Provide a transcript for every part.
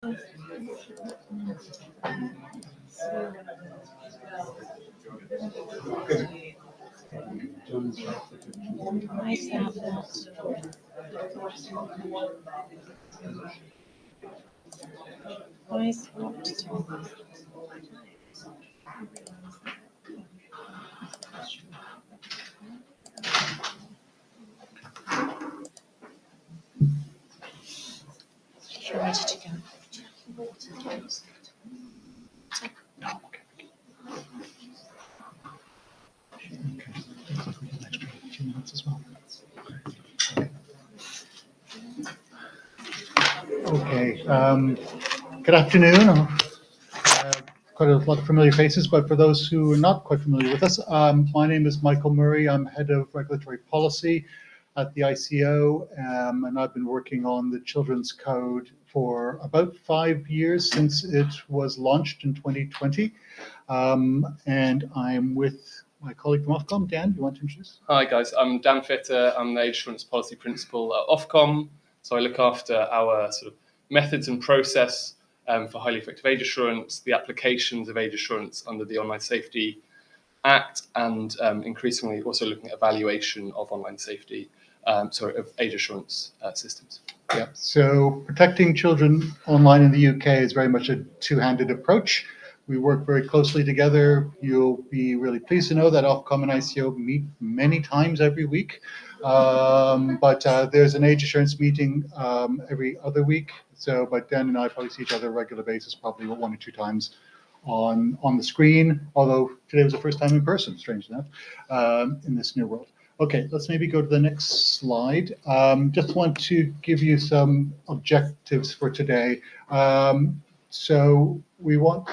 Why is that not? Why is it not talking? You're ready to go. Okay, good afternoon. Quite a lot of familiar faces, but for those who are not quite familiar with us, my name is Michael Murray. I'm head of regulatory policy at the ICO, and I've been working on the Children's Code for about 5 years since it was launched in 2020. And I'm with my colleague from Ofcom. Dan, do you want to introduce? Hi guys, I'm Dan Fitter. I'm the Age Assurance Policy Principal at Ofcom. So I look after our sort of methods and process for highly effective age assurance, the applications of age assurance under the Online Safety Act, and increasingly also looking at evaluation of online safety, of age assurance systems. Yeah, so protecting children online in the UK is very much a two-handed approach. We work very closely together. You'll be really pleased to know that Ofcom and ICO meet many times every week. But there's an age assurance meeting every other week. So, but Dan and I probably see each other on a regular basis, probably 1 or 2 times on the screen, although today was the first time in person, strange enough, in this new world. Okay, let's maybe go to the next slide. Just want to give you some objectives for today. So we know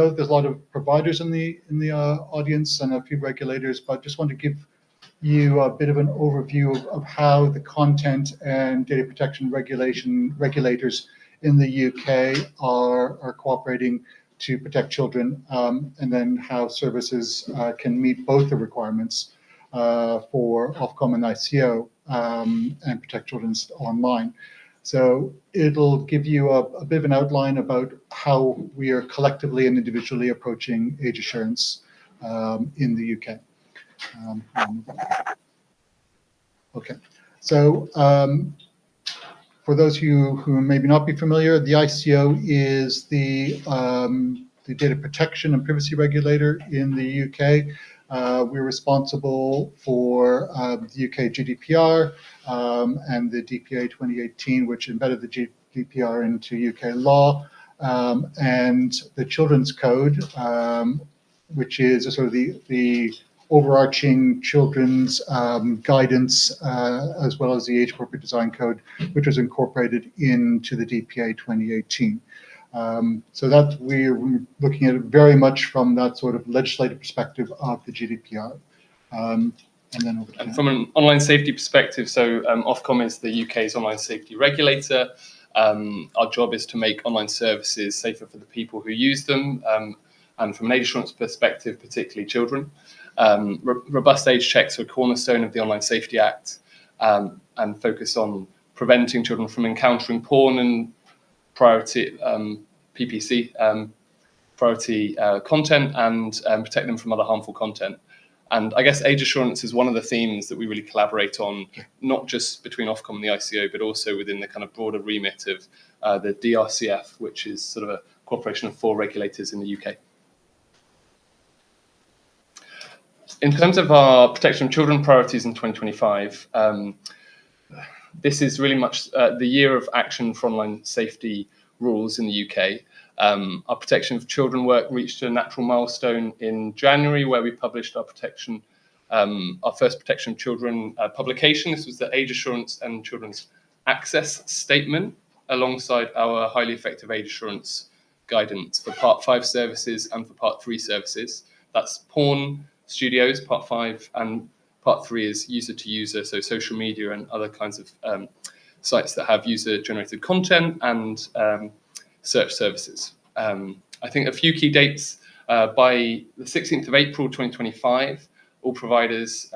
that there's a lot of providers in the audience and a few regulators, but just want to give you a bit of an overview of how the content and data protection regulators in the UK are cooperating to protect children, and then how services can meet both the requirements for Ofcom and ICO and protect children online. So it'll give you a bit of an outline about how we are collectively and individually approaching age assurance in the UK. Okay, so for those of you who maybe not be familiar, the ICO is the data protection and privacy regulator in the UK. We're responsible for the UK GDPR and the DPA 2018, which embedded the GDPR into UK law, and the Children's Code, which is a sort of the overarching children's guidance, as well as the Age Appropriate Design Code, which was incorporated into the DPA 2018. So that we're looking at it very much from that sort of legislative perspective of the GDPR. And then over to and from an online safety perspective, so Ofcom is the UK's online safety regulator. Our job is to make online services safer for the people who use them, and from an age assurance perspective, particularly children. Robust age checks are a cornerstone of the Online Safety Act, and focus on preventing children from encountering porn and priority PPC, priority content, and protect them from other harmful content. And I guess age assurance is one of the themes that we really collaborate on, not just between Ofcom and the ICO, but also within the kind of broader remit of the DRCF, which is sort of a cooperation of 4 regulators in the UK. In terms of our protection of children priorities in 2025, this is really much the year of action for online safety rules in the UK. Our protection of children work reached a natural milestone in January, where we published our first protection of children publication. This was the Age Assurance and Children's Access Statement, alongside our highly effective age assurance guidance for Part 5 services and for Part 3 services. That's porn studios, Part 5, and Part 3 is user-to-user, so social media and other kinds of sites that have user-generated content, and search services. I think a few key dates. By the 16th of April 2025, all providers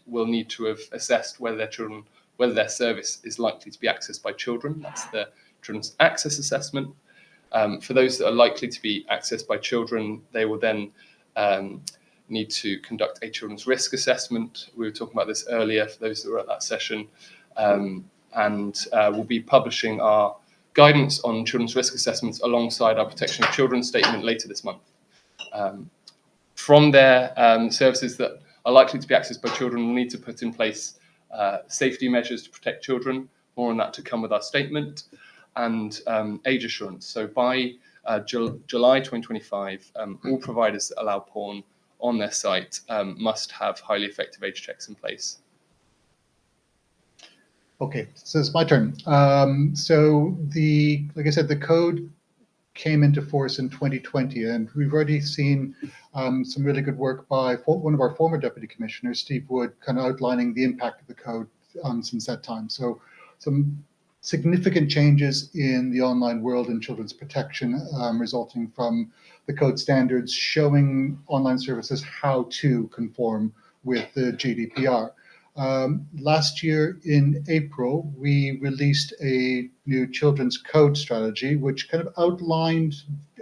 will need to have assessed whether their service is likely to be accessed by children. That's the Children's Access Assessment. For those that are likely to be accessed by children, they will then need to conduct a children's risk assessment. We were talking about this earlier for those that were at that session. And we'll be publishing our guidance on children's risk assessments alongside our Protection of Children statement later this month. From there, services that are likely to be accessed by children will need to put in place safety measures to protect children. More on that to come with our statement. And age assurance. So by July 2025, all providers that allow porn on their site must have highly effective age checks in place. Okay, so it's my turn. Like I said, the code came into force in 2020, and we've already seen some really good work by one of our former deputy commissioners, Steve Wood, kind of outlining the impact of the code since that time. So some significant changes in the online world in children's protection resulting from the code standards showing online services how to conform with the GDPR. Last year in April, we released a new children's code strategy, which kind of outlined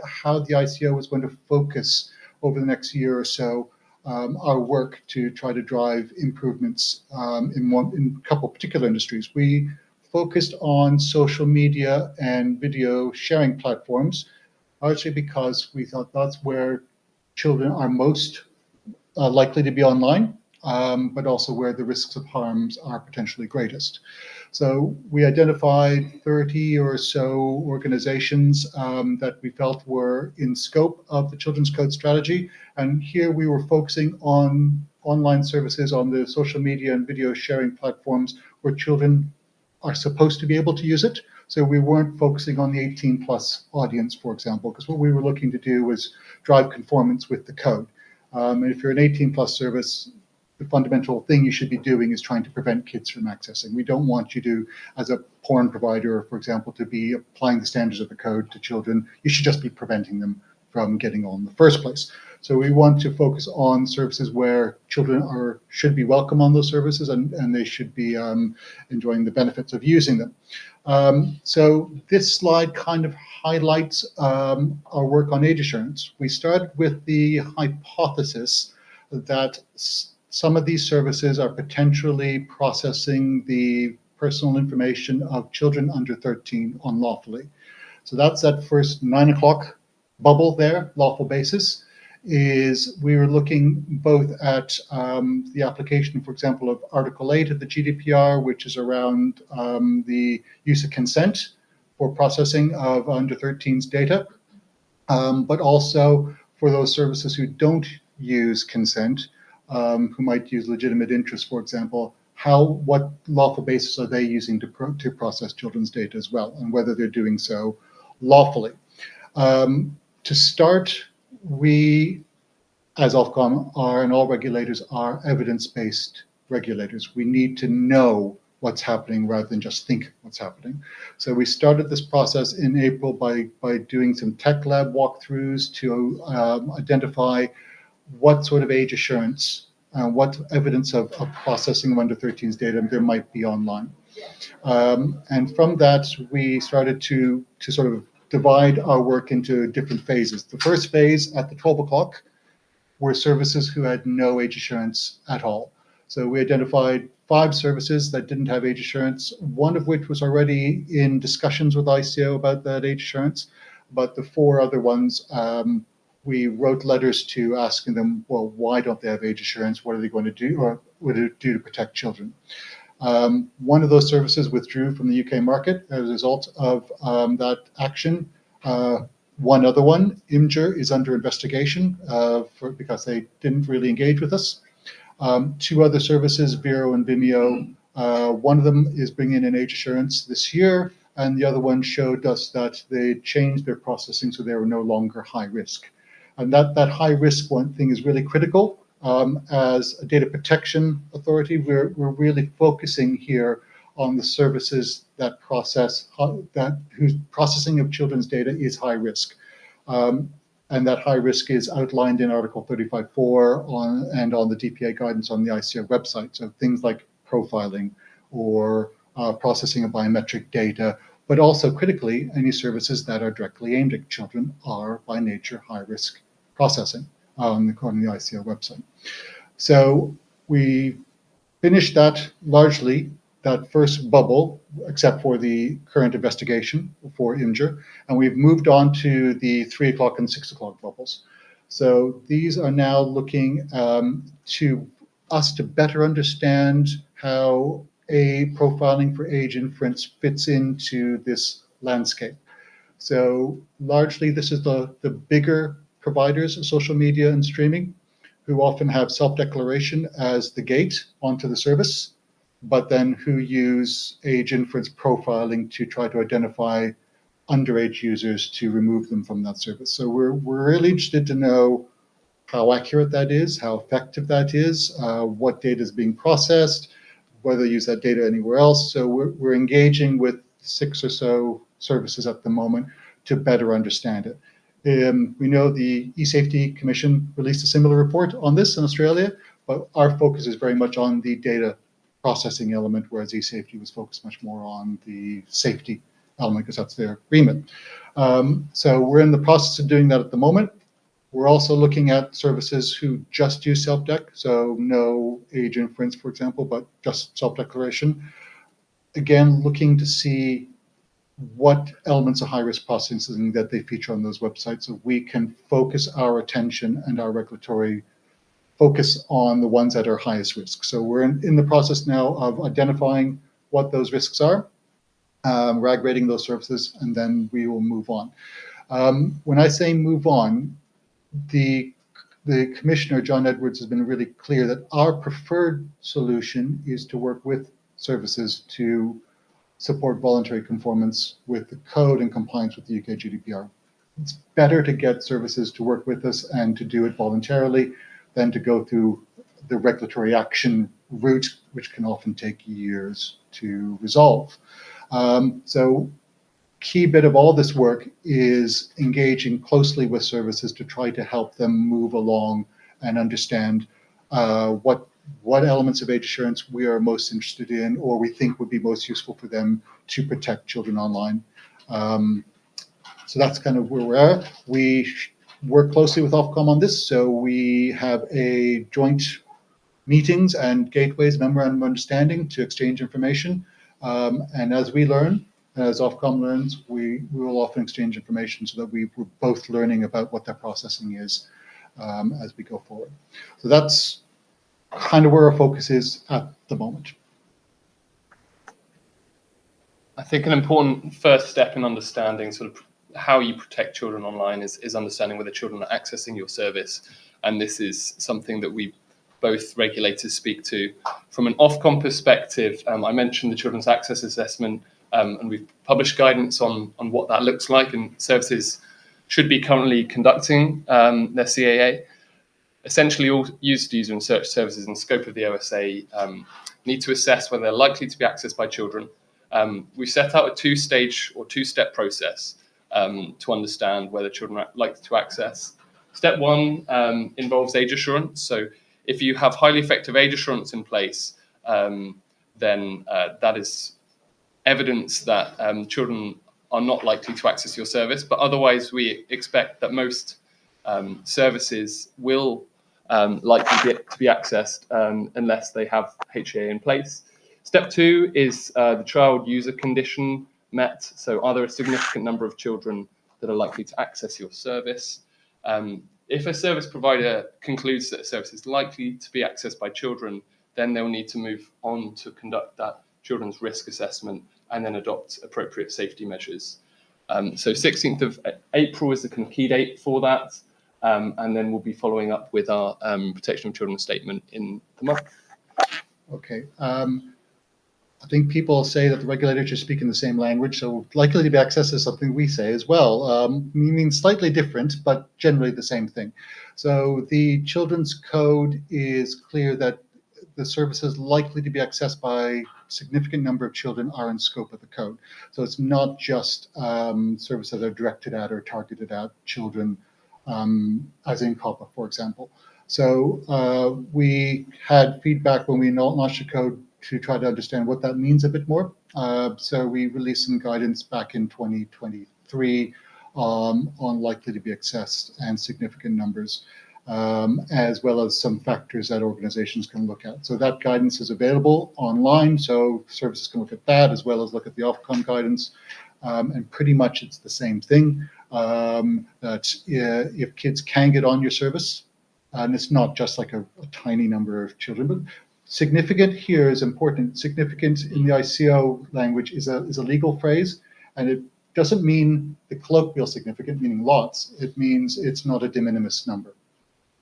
how the ICO was going to focus over the next year or so our work to try to drive improvements in a couple particular industries. We focused on social media and video sharing platforms, largely because we thought that's where children are most likely to be online, but also where the risks of harms are potentially greatest. So we identified 30 or so organizations that we felt were in scope of the Children's Code strategy. And here we were focusing on online services on the social media and video sharing platforms where children are supposed to be able to use it. So we weren't focusing on the 18 plus audience, for example, because what we were looking to do was drive conformance with the code. And if you're an 18 plus service, the fundamental thing you should be doing is trying to prevent kids from accessing. We don't want you to, as a porn provider, for example, to be applying the standards of the code to children. You should just be preventing them from getting on in the first place. So we want to focus on services where children should be welcome on those services and they should be enjoying the benefits of using them. So this slide kind of highlights our work on age assurance. We started with the hypothesis that some of these services are potentially processing the personal information of children under 13 unlawfully. So that's that first 9 o'clock bubble there, lawful basis, is we were looking both at the application, for example, of Article 8 of the GDPR, which is around the use of consent for processing of under 13's data, but also for those services who don't use consent, who might use legitimate interest, for example, what lawful basis are they using to process children's data as well, and whether they're doing so lawfully. To start, we, as Ofcom are, and all regulators are evidence-based regulators. We need to know what's happening rather than just think what's happening. So we started this process in April by doing some tech lab walkthroughs to identify what sort of age assurance, what evidence of processing of under 13's data there might be online. And from that, we started to sort of divide our work into different phases. The first phase at the 12 o'clock were services who had no age assurance at all. So we identified 5 services that didn't have age assurance, one of which was already in discussions with ICO about that age assurance, but the 4 other ones, we wrote letters to asking them, well, why don't they have age assurance? What are they going to do, or what do they do to protect children? One of those services withdrew from the UK market as a result of that action. One other one, Imgur, is under investigation because they didn't really engage with us. 2 other services, Vero and Vimeo, one of them is bringing in age assurance this year, and the other one showed us that they changed their processing so they were no longer high risk. And that high risk one thing is really critical. As a data protection authority, we're really focusing here on the services that whose processing of children's data is high risk. And that high risk is outlined in Article 35.4 and on the DPA guidance on the ICO website. So things like profiling or processing of biometric data but also critically, any services that are directly aimed at children are by nature high-risk processing according to the ICO website. So we finished that largely, that first bubble, except for the current investigation for Imgur, and we've moved on to the 3 o'clock and 6 o'clock bubbles. So these are now looking to us to better understand how profiling for age inference fits into this landscape. So largely this is the bigger providers of social media and streaming, who often have self-declaration as the gate onto the service, but then who use age inference profiling to try to identify underage users to remove them from that service. So we're really interested to know how accurate that is, how effective that is, what data is being processed, whether they use that data anywhere else. So we're engaging with 6 or so services at the moment to better understand it. We know the eSafety Commission released a similar report on this in Australia, but our focus is very much on the data processing element, whereas eSafety was focused much more on the safety element because that's their remit. So we're in the process of doing that at the moment. We're also looking at services who just use self-dec, so no age inference, for example, but just self-declaration. Again, looking to see what elements of high-risk processing that they feature on those websites so we can focus our attention and our regulatory focus on the ones that are highest risk. So we're in the process now of identifying what those risks are, RAG rating those services, and then we will move on. When I say move on, the Commissioner, John Edwards, has been really clear that our preferred solution is to work with services to support voluntary conformance with the code and compliance with the UK GDPR. It's better to get services to work with us and to do it voluntarily than to go through the regulatory action route, which can often take years to resolve. So key bit of all this work is engaging closely with services to try to help them move along and understand what elements of age assurance we are most interested in or we think would be most useful for them to protect children online. So that's kind of where we're at. We work closely with Ofcom on this, so we have a joint meetings and gateways memorandum of understanding to exchange information. And as we learn, as Ofcom learns, we will often exchange information so that we're both learning about what that processing is as we go forward. So that's kind of where our focus is at the moment. I think an important first step in understanding sort of how you protect children online is understanding whether children are accessing your service. And this is something that we both regulators speak to. From an Ofcom perspective, I mentioned the Children's Access Assessment, and we've published guidance on what that looks like, and services should be currently conducting their CAA. Essentially, all user and search services in scope of the OSA need to assess whether they're likely to be accessed by children. We set out a two-stage or two-step process to understand whether children are likely to access. Step one involves age assurance. So if you have highly effective age assurance in place, then that is evidence that children are not likely to access your service. But otherwise, we expect that most services will likely get to be accessed unless they have HA in place. Step two is the child user condition met. So are there a significant number of children that are likely to access your service? If a service provider concludes that a service is likely to be accessed by children, then they'll need to move on to conduct that children's risk assessment and then adopt appropriate safety measures. So 16th of April is the kind of key date for that. And then we'll be following up with our protection of children statement in the month. Okay. I think people say that the regulators are speaking the same language, so likely to be accessed is something we say as well. Meaning slightly different, but generally the same thing. So the Children's Code is clear that the services likely to be accessed by a significant number of children are in scope of the code. So it's not just services that are directed at or targeted at children, as in COPPA, for example. So we had feedback when we launched the code to try to understand what that means a bit more. So we released some guidance back in 2023 on likely to be accessed and significant numbers, as well as some factors that organizations can look at. So that guidance is available online, so services can look at that as well as look at the Ofcom guidance. And pretty much it's the same thing, that if kids can get on your service, and it's not just like a tiny number of children, but significant here is important. Significant in the ICO language is a legal phrase, and it doesn't mean the colloquial significant, meaning lots. It means it's not a de minimis number.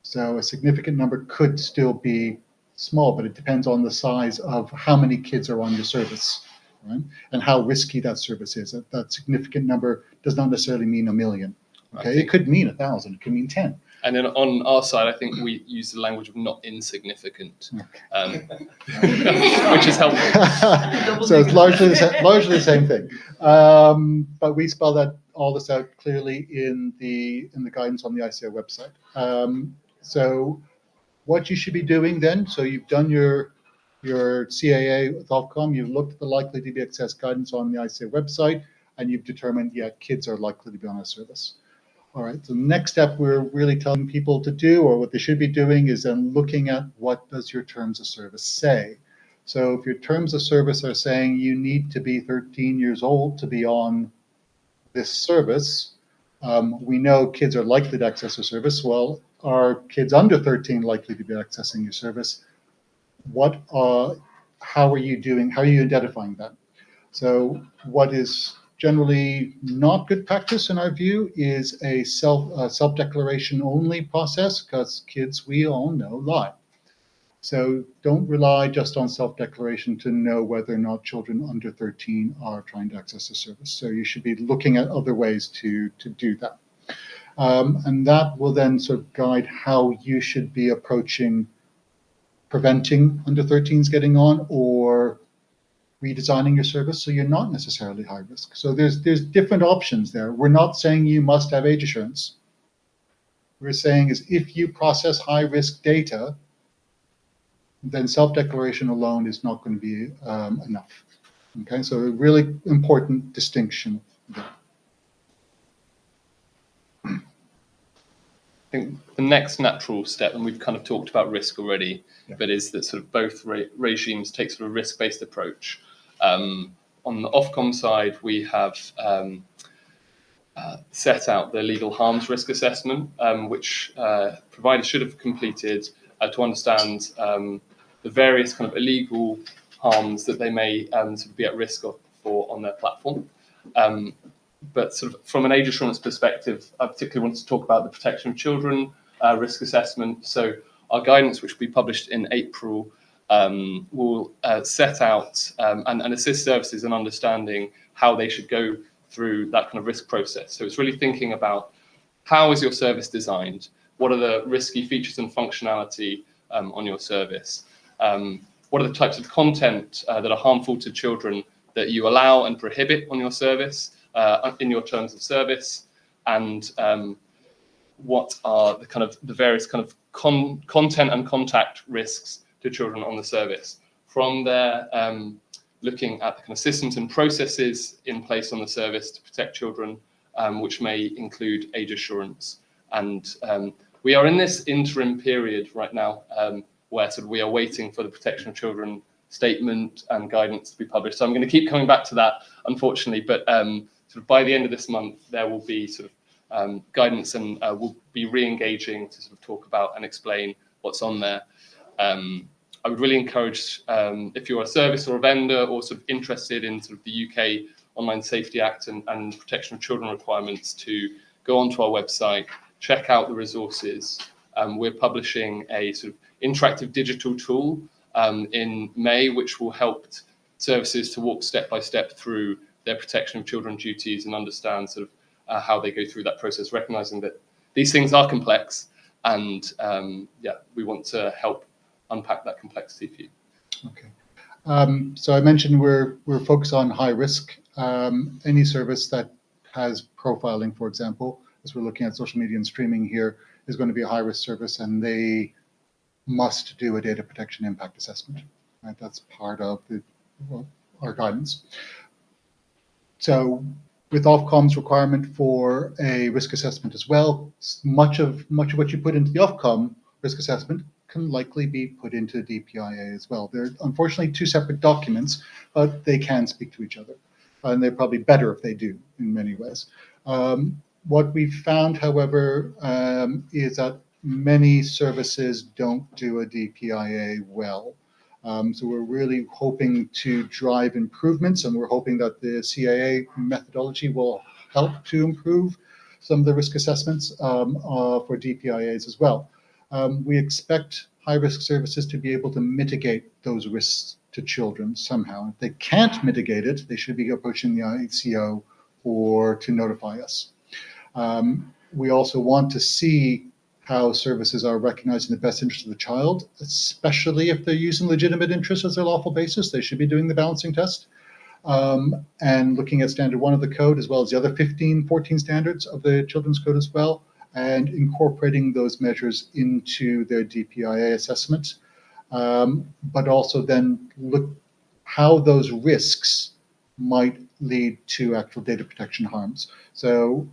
So a significant number could still be small, but it depends on the size of how many kids are on your service, right? And how risky that service is. That significant number does not necessarily mean 1 million. Okay, it could mean 1,000, it could mean 10. And then on our side, I think we use the language of not insignificant, which is helpful. So it's largely the same thing. But we spell all this out clearly in the guidance on the ICO website. So what you should be doing then, so you've done your CAA with Ofcom, you've looked at the likely to be accessed guidance on the ICO website, and you've determined, yeah, kids are likely to be on a service. All right, so the next step we're really telling people to do, or what they should be doing, is then looking at what does your terms of service say. So if your terms of service are saying you need to be 13 years old to be on this service, we know kids are likely to access a service. Well, are kids under 13 likely to be accessing your service? How are you doing? How are you identifying that? So what is generally not good practice in our view is a self-declaration only process, because kids, we all know, lie. So don't rely just on self-declaration to know whether or not children under 13 are trying to access the service. So you should be looking at other ways to do that. And that will then sort of guide how you should be approaching preventing under 13s getting on, or redesigning your service so you're not necessarily high risk. So there's different options there. We're not saying you must have age assurance. We're saying is if you process high risk data, then self-declaration alone is not going to be enough. Okay, so a really important distinction there. I think the next natural step, and we've kind of talked about risk already, but is that sort of both regimes take sort of a risk-based approach. On the Ofcom side, we have set out the legal harms risk assessment, which providers should have completed to understand the various kind of illegal harms that they may sort of be at risk for on their platform. But sort of from an age assurance perspective, I particularly want to talk about the protection of children risk assessment. So our guidance, which will be published in April, will set out and assist services in understanding how they should go through that kind of risk process. So it's really thinking about how is your service designed? What are the risky features and functionality on your service? What are the types of content that are harmful to children that you allow and prohibit on your service? In your terms of service, and what are the various kind of content and contact risks to children on the service. From there, looking at the kind of systems and processes in place on the service to protect children, which may include age assurance. And we are in this interim period right now where sort of we are waiting for the protection of children statement and guidance to be published. So I'm going to keep coming back to that, unfortunately, but sort of by the end of this month, there will be sort of guidance, and we'll be re-engaging to sort of talk about and explain what's on there. I would really encourage, if you're a service or a vendor or sort of interested in sort of the UK Online Safety Act and protection of children requirements, to go onto our website, check out the resources. We're publishing a sort of interactive digital tool in May, which will help services to walk step by step through their protection of children duties and understand sort of how they go through that process, recognizing that these things are complex, and we want to help unpack that complexity for you. Okay. So I mentioned we're focused on high risk. Any service that has profiling, for example, as we're looking at social media and streaming here, is going to be a high risk service, and they must do a data protection impact assessment. Right? That's part of our guidance. So with Ofcom's requirement for a risk assessment as well, much of what you put into the Ofcom risk assessment can likely be put into DPIA as well. They're unfortunately two separate documents, but they can speak to each other. And they're probably better if they do in many ways. What we've found, however, is that many services don't do a DPIA well. So we're really hoping to drive improvements, and we're hoping that the CAA methodology will help to improve some of the risk assessments for DPIAs as well. We expect high-risk services to be able to mitigate those risks to children somehow. If they can't mitigate it, they should be approaching the ICO or to notify us. We also want to see how services are recognizing the best interest of the child, especially if they're using legitimate interest as their lawful basis. They should be doing the balancing test and looking at standard 1 of the code, as well as the other 14 standards of the children's code as well, and incorporating those measures into their DPIA assessment. But also then look how those risks might lead to actual data protection harms. So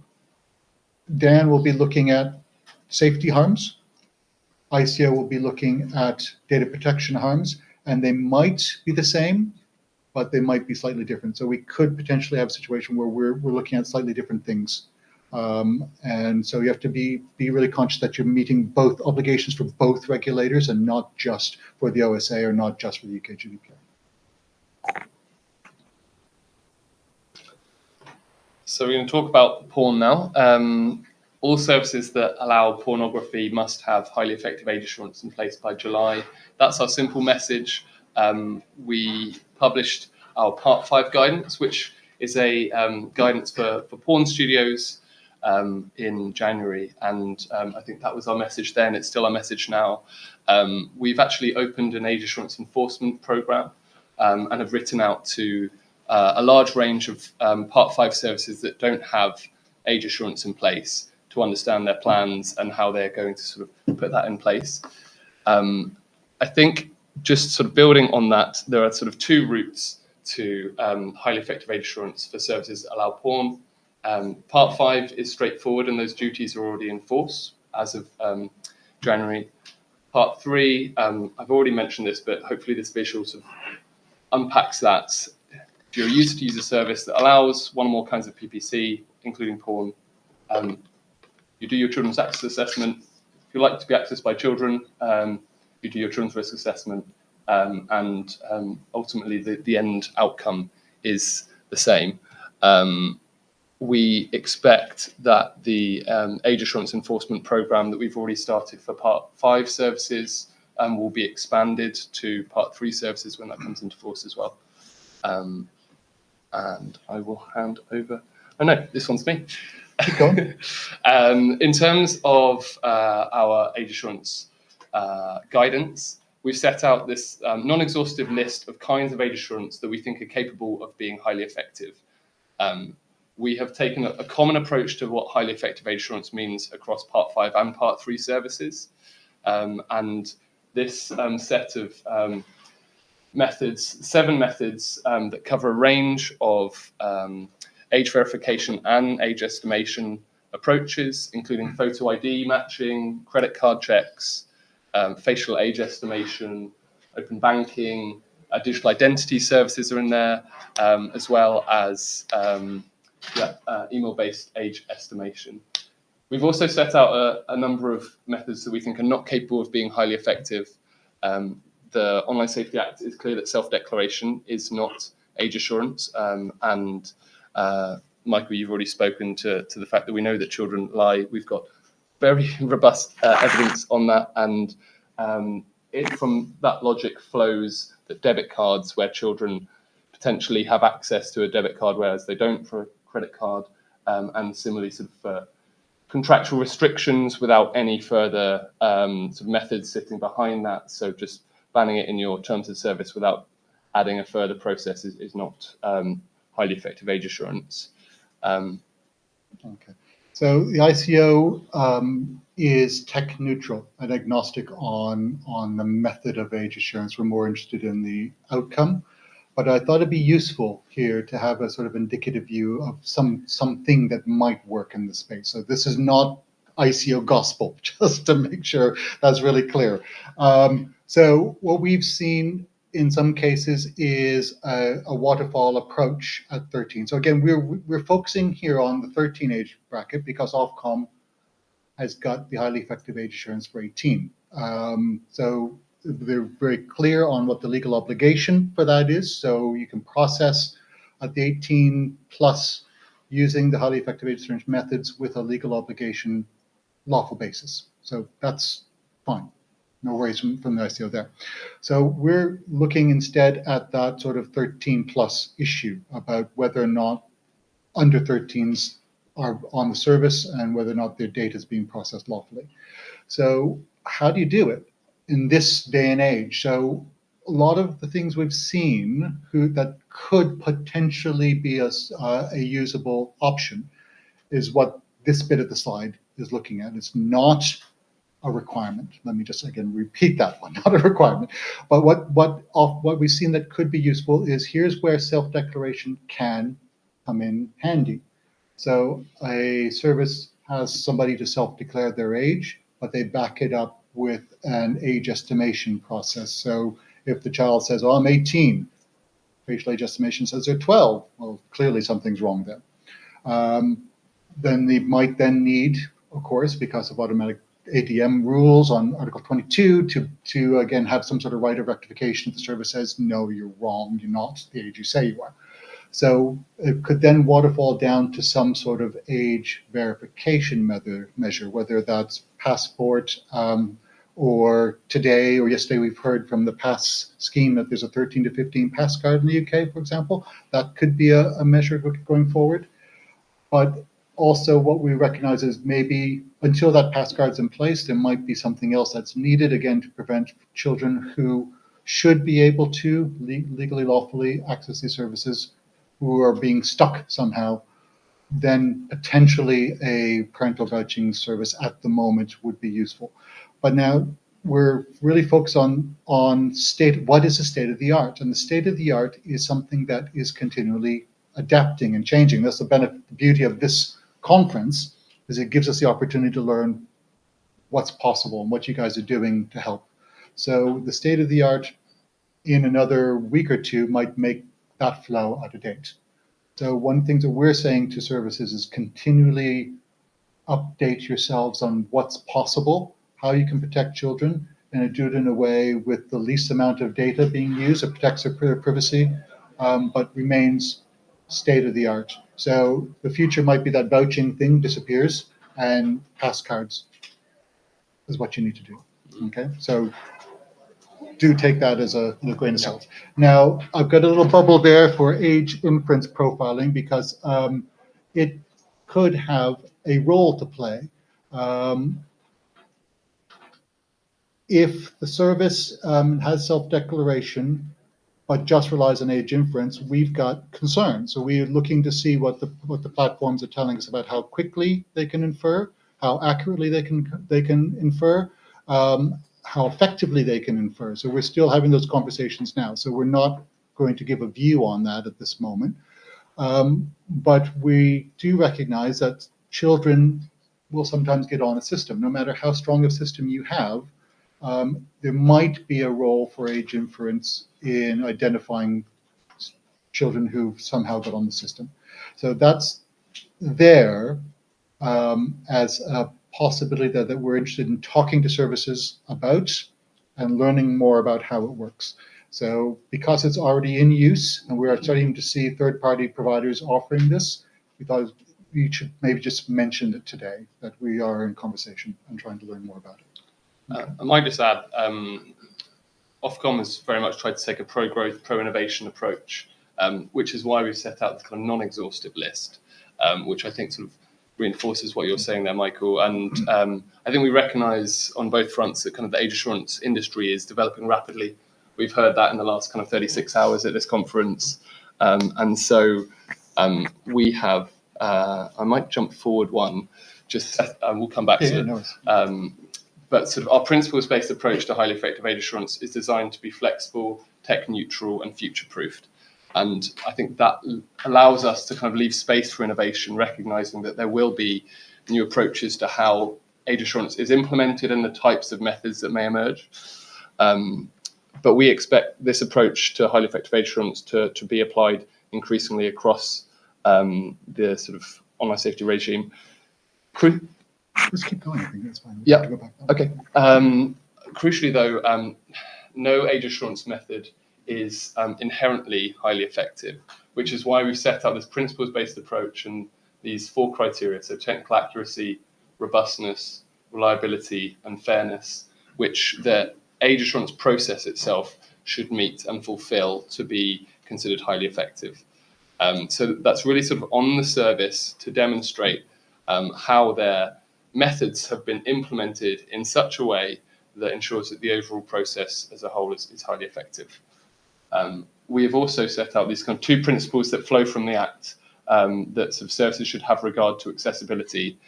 Dan will be looking at safety harms. ICO will be looking at data protection harms, and they might be the same, but they might be slightly different. So we could potentially have a situation where we're looking at slightly different things. And so you have to be really conscious that you're meeting both obligations for both regulators and not just for the OSA or not just for the UK GDPR. So we're going to talk about porn now. All services that allow pornography must have highly effective age assurance in place by July. That's our simple message. We published our Part 5 guidance, which is a guidance for porn studios in January. And I think that was our message then. It's still our message now. We've actually opened an age assurance enforcement program and have written out to a large range of Part 5 services that don't have age assurance in place to understand their plans and how they're going to sort of put that in place. I think just sort of building on that, there are sort of two routes to highly effective age assurance for services that allow porn. Part 5 is straightforward and those duties are already in force as of January. Part 3, I've already mentioned this, but hopefully this visual sort of unpacks that. If you're used to use a service that allows one or more kinds of PPC, including porn, you do your children's access assessment. If you like to be accessed by children, you do your children's risk assessment, and ultimately the end outcome is the same. We expect that the age assurance enforcement program that we've already started for Part 5 services will be expanded to Part 3 services when that comes into force as well. And I will hand over. Oh no, this one's me. Keep going. In terms of our age assurance guidance, we've set out this non-exhaustive list of kinds of age assurance that we think are capable of being highly effective. We have taken a common approach to what highly effective age assurance means across Part 5 and Part 3 services. And this set of methods, 7 methods that cover a range of age verification and age estimation approaches, including photo ID matching, credit card checks, facial age estimation, open banking, digital identity services are in there, as well as email-based age estimation. We've also set out a number of methods that we think are not capable of being highly effective. The Online Safety Act is clear that self-declaration is not age assurance, and Michael, you've already spoken to the fact that we know that children lie. We've got very robust evidence on that, and from that logic flows that debit cards where children potentially have access to a debit card whereas they don't for a credit card, and similarly sort of contractual restrictions without any further sort of methods sitting behind that. So just banning it in your terms of service without adding a further process is not highly effective age assurance. Okay. So the ICO is tech neutral and agnostic on the method of age assurance. We're more interested in the outcome. But I thought it'd be useful here to have a sort of indicative view of something that might work in the space. So this is not ICO gospel, just to make sure that's really clear. So what we've seen in some cases is a waterfall approach at 13. So again, we're focusing here on the 13 age bracket because Ofcom has got the highly effective age assurance for 18. So they're very clear on what the legal obligation for that is. So you can process at the 18 plus using the highly effective age assurance methods with a legal obligation lawful basis. So that's fine. No worries from the ICO there. So we're looking instead at that sort of 13 plus issue about whether or not under 13s are on the service and whether or not their data is being processed lawfully. So how do you do it in this day and age? So a lot of the things we've seen that could potentially be a usable option is what this bit of the slide is looking at. It's not a requirement. Let me just again repeat that one, not a requirement. But what we've seen that could be useful is here's where self-declaration can come in handy. So a service has somebody to self-declare their age, but they back it up with an age estimation process. So if the child says, oh, I'm 18, facial age estimation says they're 12, well, clearly something's wrong there. Then they might then need, of course, because of automatic ADM rules on Article 22 to again have some sort of right of rectification if the service says, no, you're wrong, you're not the age you say you are. So it could then waterfall down to some sort of age verification measure, whether that's passport or today or yesterday we've heard from the pass scheme that there's a 13 to 15 pass card in the UK, for example. That could be a measure going forward. But also what we recognize is maybe until that pass card's in place, there might be something else that's needed, again, to prevent children who should be able to legally, lawfully access these services who are being stuck somehow. Then potentially a parental vouching service at the moment would be useful. But now we're really focused on what is the state of the art? And the state of the art is something that is continually adapting and changing. That's the beauty of this conference, is it gives us the opportunity to learn what's possible and what you guys are doing to help. So the state of the art in another week or two might make that flow out of date. So one thing that we're saying to services is continually update yourselves on what's possible, how you can protect children, and do it in a way with the least amount of data being used. It protects their privacy, but remains state of the art. So the future might be that vouching thing disappears and pass cards is what you need to do. Okay, so do take that as a grain of salt. Now, I've got a little bubble there for age inference profiling because it could have a role to play. If the service has self-declaration, but just relies on age inference, we've got concerns. So we're looking to see what the platforms are telling us about how quickly they can infer, how accurately they can infer, how effectively they can infer. So we're still having those conversations now. So we're not going to give a view on that at this moment. But we do recognize that children will sometimes get on a system. No matter how strong a system you have, there might be a role for age inference in identifying children who somehow got on the system. So that's there as a possibility that we're interested in talking to services about and learning more about how it works. So because it's already in use and we're starting to see third-party providers offering this, we thought we should maybe just mention it today, that we are in conversation and trying to learn more about it. I might just add, Ofcom has very much tried to take a pro-growth, pro-innovation approach, which is why we've set out the kind of non-exhaustive list, which I think sort of reinforces what you're saying there, Michael. And I think we recognise on both fronts that kind of the age assurance industry is developing rapidly. We've heard that in the last kind of 36 hours at this conference. And so we have, I might jump forward one, just we'll come back to it. No But sort of our principles-based approach to highly effective age assurance is designed to be flexible, tech neutral, and future-proofed. And I think that allows us to kind of leave space for innovation, recognizing that there will be new approaches to how age assurance is implemented and the types of methods that may emerge. But we expect this approach to highly effective age assurance to be applied increasingly across the sort of online safety regime. Just keep going, I think that's fine. Yeah, okay. Crucially though, no age assurance method is inherently highly effective, which is why we've set up this principles-based approach and these 4 criteria, so technical accuracy, robustness, reliability, and fairness, which the age assurance process itself should meet and fulfill to be considered highly effective. So that's really sort of on the service to demonstrate how their methods have been implemented in such a way that ensures that the overall process as a whole is highly effective. We have also set out these kind of 2 principles that flow from the Act that sort of services should have regard to accessibility.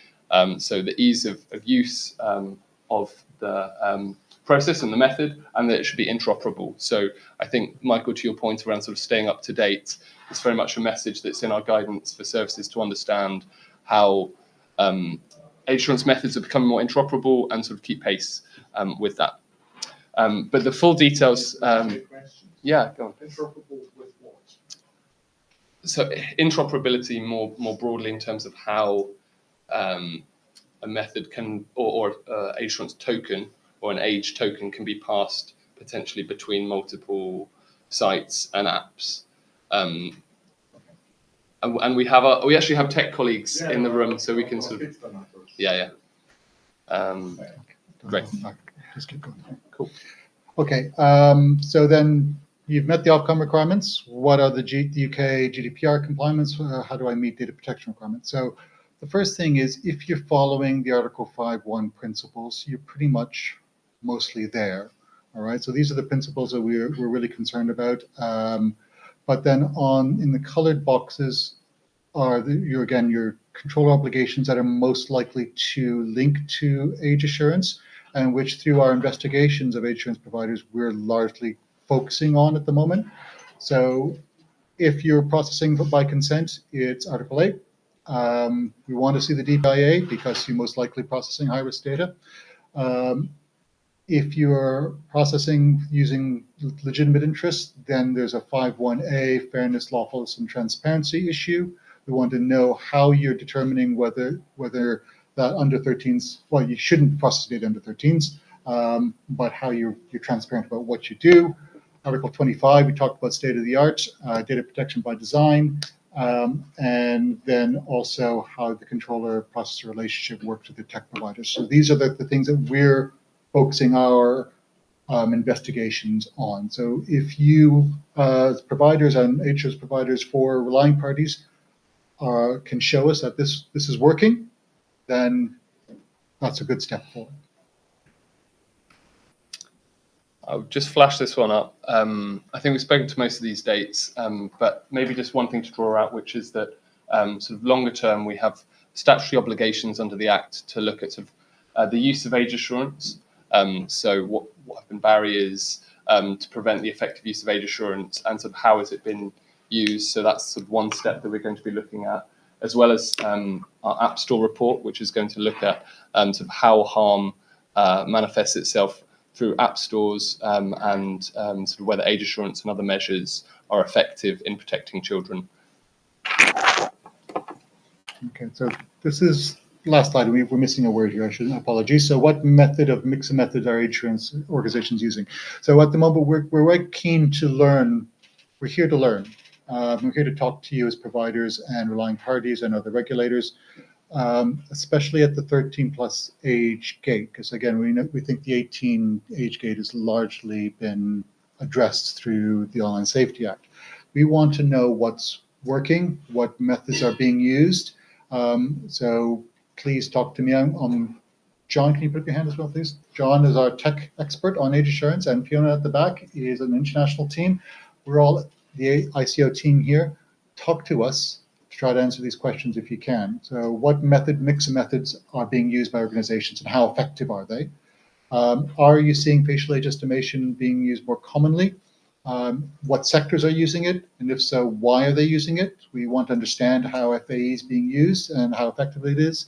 So the ease of use of the process and the method, and that it should be interoperable. So I think, Michael, to your point around sort of staying up to date, it's very much a message that's in our guidance for services to understand how age assurance methods are becoming more interoperable and sort of keep pace with that. But the full details, yeah, go on. Interoperable with what? So interoperability more broadly in terms of how a method can, or age assurance token or an age token can be passed potentially between multiple sites and apps. And we actually have tech colleagues in the room, so we can sort of, great. Just keep going. Cool. Okay, so then you've met the Ofcom requirements. What are the UK GDPR compliance? How do I meet data protection requirements? So the first thing is, if you're following the Article 5.1 principles, you're pretty much mostly there. All right, so these are the principles that we're really concerned about. But then in the colored boxes are your control obligations that are most likely to link to age assurance, and which through our investigations of age assurance providers, we're largely focusing on at the moment. So if you're processing by consent, it's Article 8. We want to see the DPIA because you're most likely processing high-risk data. If you're processing using legitimate interest, then there's a 5.1a fairness, lawfulness, and transparency issue. We want to know how you're determining whether that under 13s, well, you shouldn't process data under 13s, but how you're transparent about what you do. Article 25, we talked about state-of-the-art, data protection by design, and then also how the controller-processor relationship works with the tech providers. So these are the things that we're focusing our investigations on. So if you, providers and age assurance providers for relying parties, can show us that this is working, then that's a good step forward. I'll just flash this one up. I think we've spoken to most of these dates, but maybe just one thing to draw out, which is that sort of longer term, we have statutory obligations under the Act to look at sort of the use of age assurance. So what have been barriers to prevent the effective use of age assurance, and sort of how has it been used? So that's sort of one step that we're going to be looking at, as well as our App Store report, which is going to look at sort of how harm manifests itself through app stores and sort of whether age assurance and other measures are effective in protecting children. Okay, so this is last slide. We're missing a word here. I should apologize. So what method of mix of methods are age assurance organizations using? So at the moment, we're very keen to learn. We're here to learn. We're here to talk to you as providers and relying parties and other regulators, especially at the 13 plus age gate, because again, we think the 18 age gate has largely been addressed through the Online Safety Act. We want to know what's working, what methods are being used. So please talk to me. John, can you put up your hand as well, please? John is our tech expert on age assurance, and Fiona at the back is an international team. We're all the ICO team here. Talk to us to try to answer these questions if you can. So what mix of methods are being used by organizations, and how effective are they? Are you seeing facial age estimation being used more commonly? what sectors are using it, and if so, why are they using it? We want to understand how FAE is being used and how effectively it is,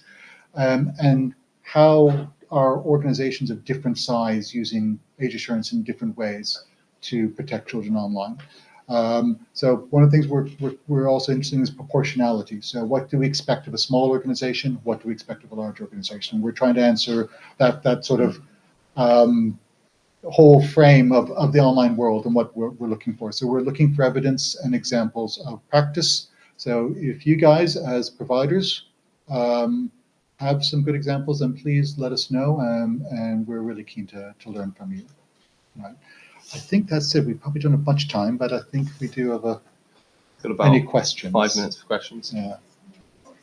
and how are organizations of different size using age assurance in different ways to protect children online. So one of the things we're also interested in is proportionality. So what do we expect of a small organization? What do we expect of a large organization? We're trying to answer that sort of whole frame of the online world and what we're looking for. So we're looking for evidence and examples of practice. So if you guys as providers have some good examples, then please let us know, and we're really keen to learn from you. Right. I think that's it. We've probably done a bunch of time, but I think we do have Got about any questions. 5 minutes for questions. Yeah.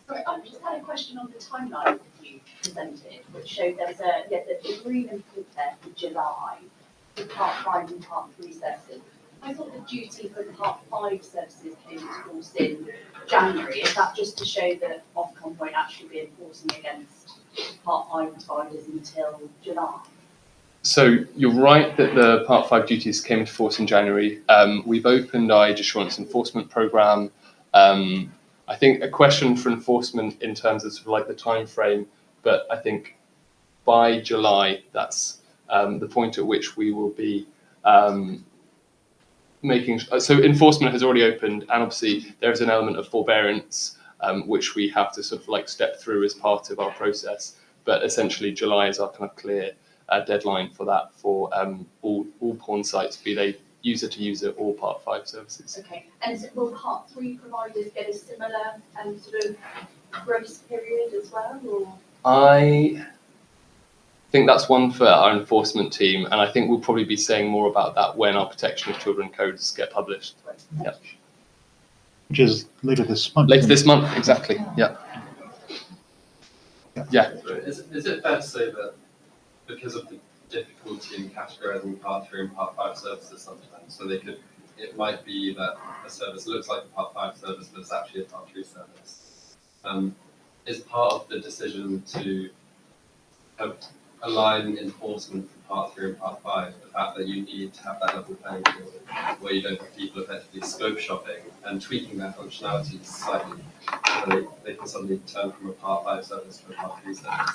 Sorry, I just had a question on the timeline that you presented, which showed there's the agreement put there for July for Part 5 and Part 3 services. I thought the duty for Part 5 services came into force in January. Is that just to show that Ofcom won't actually be enforcing against Part 5 providers until July? So you're right that the Part 5 duties came into force in January. We've opened our age assurance enforcement programme. I think a question for enforcement in terms of sort of like the time frame, but I think by July, that's the point at which we will be so enforcement has already opened, and obviously there is an element of forbearance which we have to sort of like step through as part of our process. But essentially July is our kind of clear deadline for that for all porn sites, be they user to user or Part 5 services. Okay, and will Part 3 providers get a similar sort of grace period as well, or? I think that's one for our enforcement team, and I think we'll probably be saying more about that when our protection of children codes get published. Yeah. Which is later this month. Later this month, exactly. Yeah. Yeah. Is it fair to say that because of the difficulty in categorizing Part 3 and Part 5 services sometimes, so it might be that a service looks like a Part 5 service, but it's actually a Part 3 service. Is part of the decision to align enforcement for Part 3 and Part 5 the fact that you need to have that level playing field where you don't have people effectively scope shopping and tweaking their functionality slightly so they can suddenly turn from a Part 5 service to a Part 3 service?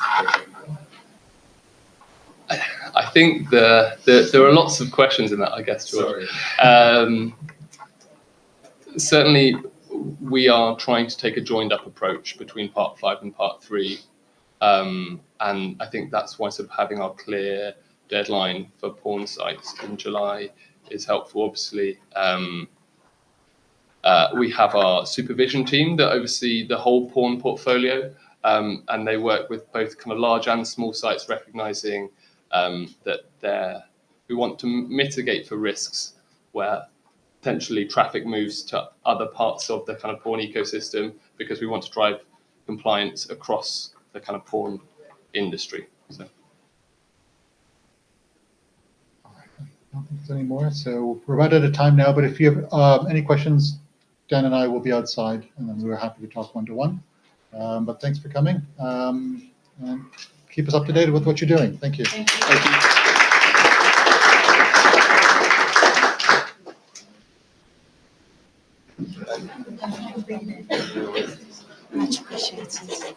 I think there are lots of questions in that, I guess, George. Sorry. Certainly, we are trying to take a joined up approach between Part 5 and Part 3. And I think that's why sort of having our clear deadline for porn sites in July is helpful. Obviously, we have our supervision team that oversee the whole porn portfolio, and they work with both kind of large and small sites, recognizing that we want to mitigate for risks where potentially traffic moves to other parts of the kind of porn ecosystem, because we want to drive compliance across the kind of porn industry. So. All right. I don't think there's any more. So we're about out of time now, but if you have any questions, Dan and I will be outside, and then we're happy to talk one-to-one. But thanks for coming, and keep us up to date with what you're doing. Thank you. Thank you. Thank you. Much appreciated.